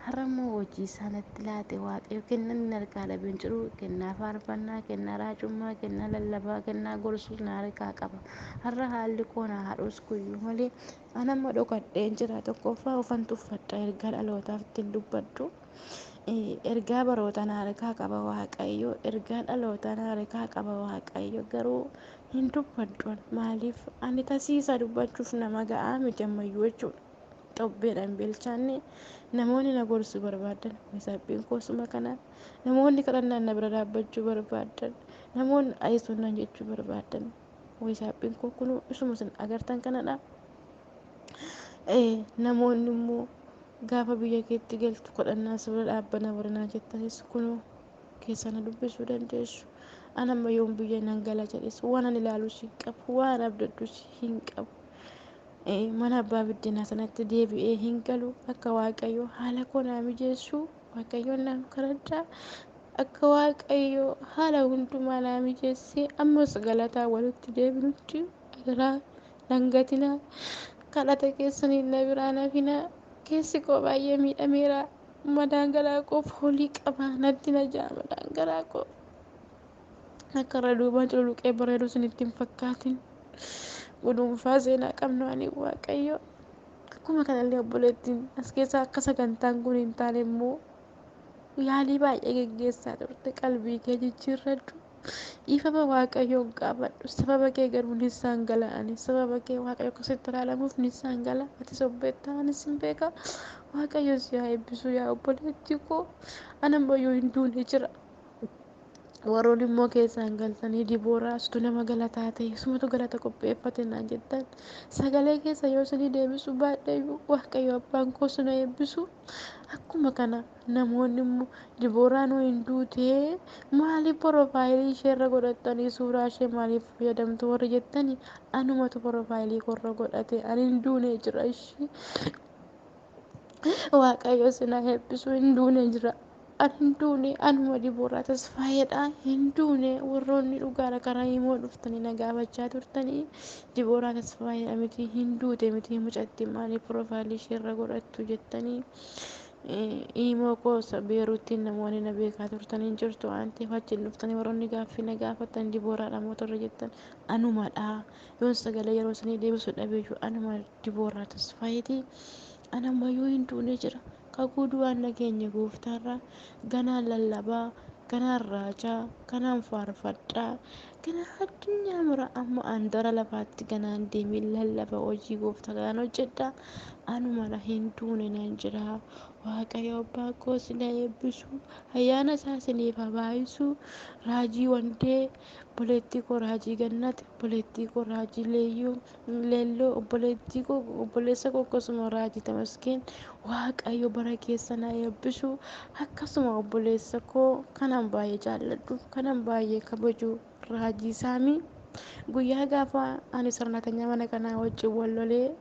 har'a immoo hojii isaa natti laate waaqayyo kennan inni harkaa dhabeen jiru kennaa faarfannaa, kennaa raajummaa, kennaa lallabaa, kennaa gorsuus na harkaa qaba. Har'a haalli koo na haadhus guyyuu malee an amma dhokadheen jira. Tokkoffaa ofan tuffadha ergaa dhalootaaf ittiin dubbadhu. Ergaa barootaa na harkaa qaba waaqayyo, ergaa dhalootaa na harkaa qaba waaqayyo, garuu hin dubbadhu. Maaliif ani tasiisa dubbachuuf nama ga'aa miti ammayyuu jechuudha. Xobbeedhaan bilchaanne namoonni na gorsuu barbaadan Wayisaaphiin koosuma kanaan, namoonni kadhannaan na bira dhaabbachuu barbaadan, namoonni ayisuunan jechuu barbaadan Wayisaaphiin koo kunuu isuma isin agartan kanadha. namoonni immoo gaafa biyya keetti galtu kadhannaa sirra dhaabbana baranaa jettanis kunoo keessana dubbisuu dandeessu. Ani amma yoon biyya nan gala jedhes waan ani ilaalus hin qabu, waan abdadhus hin qabu. Mana abbaa biddeenaa sanatti deebi'ee hin galu. Akka waaqayyo haala koo naa mijeessu waaqayyoon naaf kadhadhaa. Akka waaqayyo haala hundumaa naa mijeessee ammas galataa walitti deebinutti adaraa dangatinaa. Kadhata keessaniin na biraa na finaa. Keessi koo baay'ee miidhameera. Madaan garaa koo foolii qaba. Natti na ja'a madaan garaa koo. Akka irra duubaan cululuqee bareedu isinitti hin fakkaatin. Gudunfaa seenaa qabnu ani waaqayyo. Akkuma kanallee obboleettiin as keessaa akka sagantaan kun hin taane immoo yaalii baay'ee geggeessaa turte. Qalbii kee jijjiirradhu. Dhiifama waaqayyoon gaafadhu. Sababa kee garuu nisaan gala ani. Sababa kee waaqayyo akkasitti ilaalamuuf nisaan gala. Ati sobbeettaa anis hin beeka. Waaqayyo si haa eebbisu yaa obboleettii koo. Ani ammayyuu hin duune jira. Warroonni immoo keessaan galtanii Dibooraasitu nama galataa ta'e sumatu galata qopheeffate naan jettan sagalee keessa yoo isinii deebisu baadhayyuu waaqayyo abbaan koo sina eebbisu. Akkuma kana namoonni immoo Dibooraan hin duutee maaliif porofaayilii isheerra godhattanii suuraa ishee maaliif fayyadamtu warri jettanii anumatu porofaayilii korra godhate ani hin duune jira ishee. Waaqayyo sina eebbisu hin duune jira. Ani hin duune anuma Dibooraa Tasfaayeedha. Hin duune warroonni dhugaadha karaa immoo dhuftanii na gaafachaa turtanii Dibooraa Tasfaayeedha miti hin duute miti mucatti maaliif porofaayilii isheerra godhattu jettanii immoo koosa beeruuttiin namoonni na beekaa turtanii jirtu waan ta'eef achiin dhuftanii warroonni gaaffii na gaafatan Dibooraadha mootorra jettan anumadha. Yoon sagalee yeroo isinii deebisu dhabeeyyuu anuma Dibooraa Tasfaayeeti. Ani ammayyuu hin duune jira. Kakuu du'aan nageenya gooftaarraa ganaan lallabaa, ganaan raajaa, ganaan faarfadhaa, ganaan addunyaa mara amma andara lafaatti ganaan deemee lallaba hojii gooftaa ganaan hojjedhaa. Anumadha hin duune nan jira. Waaqayyo abbaa koo sina eebbisu. Ayyaana isaa isiniif haa baay'isu. Raajii Wandee, obboleettii koo Raajii Gannat, obboleettii koo Raajii Leelloo, obboleessa koo akkasuma Raajii Tamaskeen. Waaqayyo bara keessa na eebbisu. Akkasuma obboleessa koo kanan baay'ee jaalladhu, kanan baay'ee kabaju Raajii Saamii. Guyyaa gaafa ani sirnatanya mana kanaa wajjin wal lolee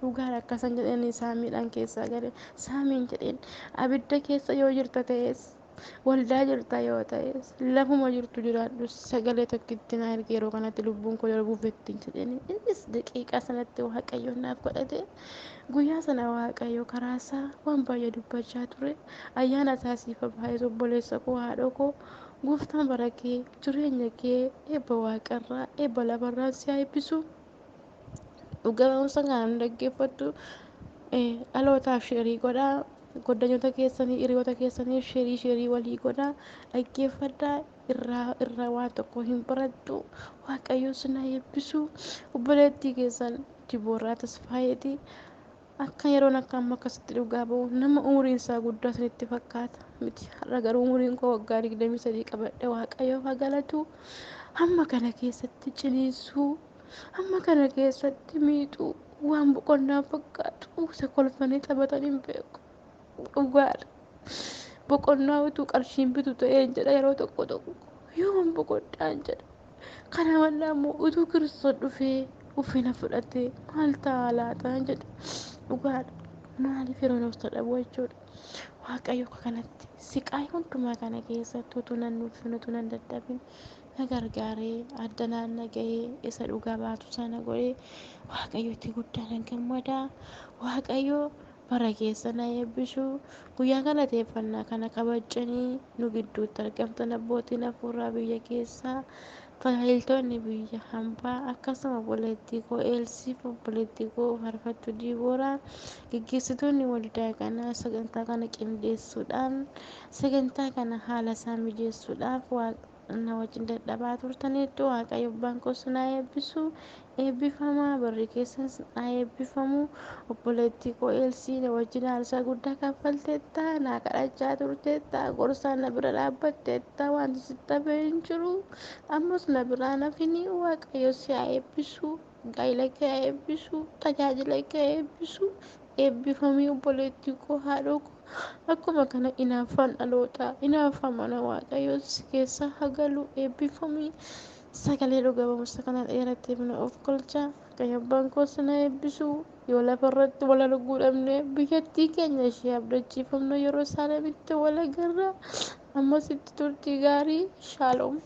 dhugaadha akkasan jedhanii Saamiidhaan keessaa gale Saamiin jedheen abidda keessa yoo jirta ta'es waldaa jirta yoo ta'es lafuma jirtu jiraadhu sagalee tokkitti na erge yeroo kanatti lubbuun koo darbuuf ittiin jedhanii innis daqiiqaa sanatti waaqayyo naaf godhate. Guyyaa sana waaqayyo karaasaa waan baay'ee dubbachaa ture. Ayyaana isaa siif baay'ee obboleessa koo haadha koo. Gooftaan bara kee jireenya kee eebba waaqarraa eebba lafarraa si haa eebbisu. Dhugaa'umsa kanaan dhaggeeffattu dhalootaaf sheerii godhaa. Goddanyoota keessanii hiriyoota keessaniif sheerii walii godhaa. Dhaggeeffadhaa irraa waan tokko hin barattu. Waaqayyo sina eebbisu. Obboleettii keessan Dibooraa Tasfaayeeti. Akka yeroon akka amma akkasitti dhugaa bahu nama umuriin isaa guddaa isinitti fakkaata miti. Har'a garuu umuriin koo waggaa 23 qabadhe waaqayyoof haa galatu. Hamma kana keessatti ciniinsuu, hamma kana keessatti miixuu waan boqonnaa fakkaatu isa kolfanii taphatan hin beeku. Dhugaadha. Boqonnaa utuu qarshiin bitu ta'ee jedha yeroo tokko yoom boqonnaan jedha. Kana mallaa immoo utuu Kiristoos dhufee uffina fudhatee maal ta'a laataan jedha. Dhugaadha. Maaliif yeroo nuuf dadhabu jechuudha. Waaqayyo akka kanatti siqaa hundumaa kana keessatti utuu nan nuufin utuu nan dadhabin na gargaaree addanaan na gahee isa dhugaa baatu sana godhee waaqayyo itti guddaa nan gammadaa. Waaqayyo bara keessa na eebbisu. Guyyaa galateeffannaa kana kabajanii nu gidduutti argamtan abbootiin hafuuraa biyya keessaa. Tajaajiltoonni biyya hambaa akkasuma obboleettii koo Eelsiif obboleettii koo Faarfattuu Dibooraa gaggeessitoonni waldaa kanaa sagantaa kana qindeessuudhaan sagantaa kana haala isaa mijeessuudhaaf na wajjin dadhabaa turtaniitu waaqayyo abbaan koo sinaa eebbisu eebbifamaa barri keessas naa eebbifamu obboleettii koo Elsii na wajjin aarsaa guddaa kaffalteetta naa kadhachaa turteetta gorsaan na bira dhaabbatteetta wanti sitti hafe hin jiru ammas na biraa nafini waaqayyo si haa eebbisu gaa'ila kee haa eebbisu tajaajila kee haa eebbisu eebbifamii obboleettii koo haadhoo koo akkuma kana inaaffaan dhalootaa inaaffaa mana waaqayyoo si keessa hagalu eebbifamii sagalee dhugabamusa kana dheeratti bina of galchaa kan abbaan koo sana eebbisu yoo lafa irratti wal arguu dhabne biyyattii keenya ishee abdachiifamnu yeroo isaanitti wal agarra ammasitti turtii gaarii shaaloom